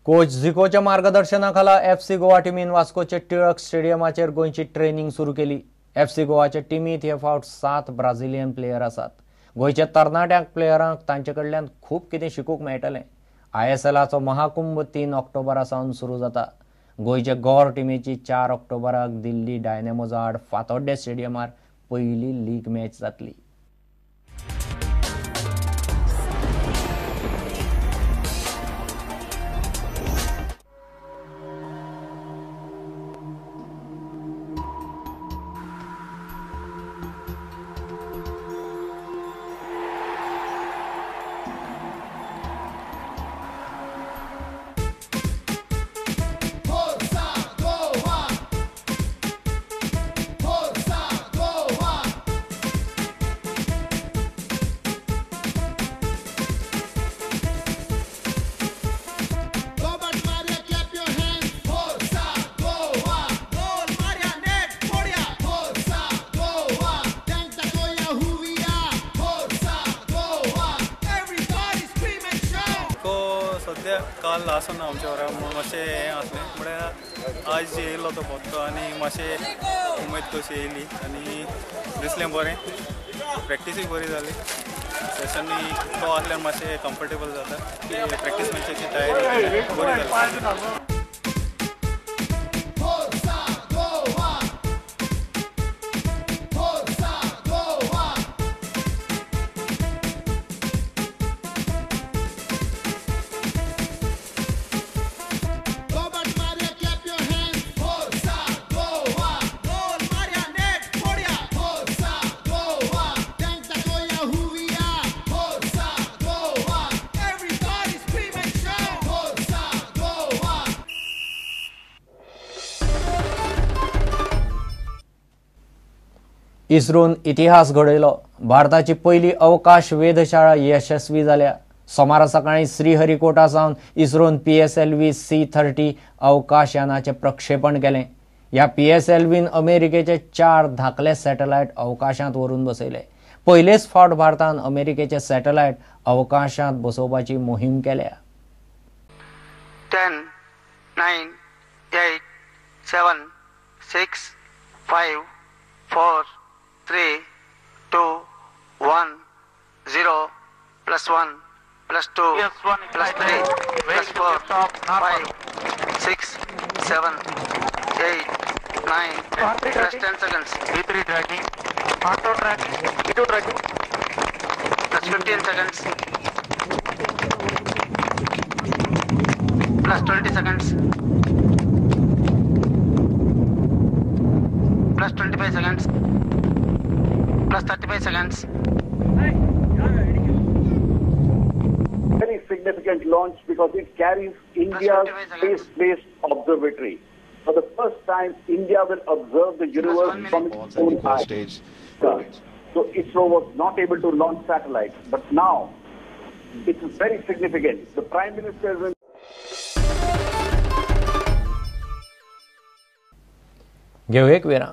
Coach झिकोच्या मार्गदर्शनाखाला FC Goa टीमीन वास्कोचे Tilak स्टेडियमाचेर गोंयची training सुरू केली। FC गोवाच्या टीमीत हे फावट 7 ब्राझिलियन प्लेयर आसात। गोंयच्या तरणाट्या प्लेयरांक तांचेकडल्यान खूप कितें शिकूंक मेळटलें। ISLाचो महाकुंभ 3 ऑक्टोबरासावन सुरू जाता। गोंयचे गौर टीमीची 4 ऑक्टोबराक दिल्ली डायनेमोज आड फातोड्डे स्टेडियमार पयली लीग मॅच जातली। सध्या काल आसना आमच्या वरा मातशें हें आसलें म्हळ्यार आज येयलो तो पत्तो आनी मातशें उमेद कशी येयली आनी दिसलें बरें। प्रॅक्टिसूय बरी जाली। सेशनूय तो आसल्यार मातशें कम्फर्टेबल जाता की प्रॅक्टीस मॅचीची तयारी बरी जाली। इस्रोन इतिहास घडयलो। भारताची पहिली अवकाश वेधशाळा यशस्वी जाल्या। सोमारा सकाळी श्रीहरिकोटा सावन इस्रोन PSLV C-30 अवकाश यानाचे प्रक्षेपण केलें। ह्या PSLVन अमेरिकेचे 4 धाकले सॅटेलायट अवकाशांत व्हरून बसयले। पयलेच फावट भारतान अमेरिकेचे सॅटेलायट अवकाशांत बसोवपाची मोहीम केल्या। 10, 9, 8, 7, 6, 5, 4, 3, 2, 1, 0, +1, +2, +3, +4, 5, 6, 7, 8, 9, +10 seconds. V3 tracking, auto tracking, V2 tracking, +15 seconds. +20 seconds. +25 seconds. +35 seconds. Very significant launch because it carries India's space-based observatory. For the first time, India will observe the universe from its own eyes. So ISRO was not able to launch satellites, but now it is very significant. The Prime Minister will घेऊ एक वेळा।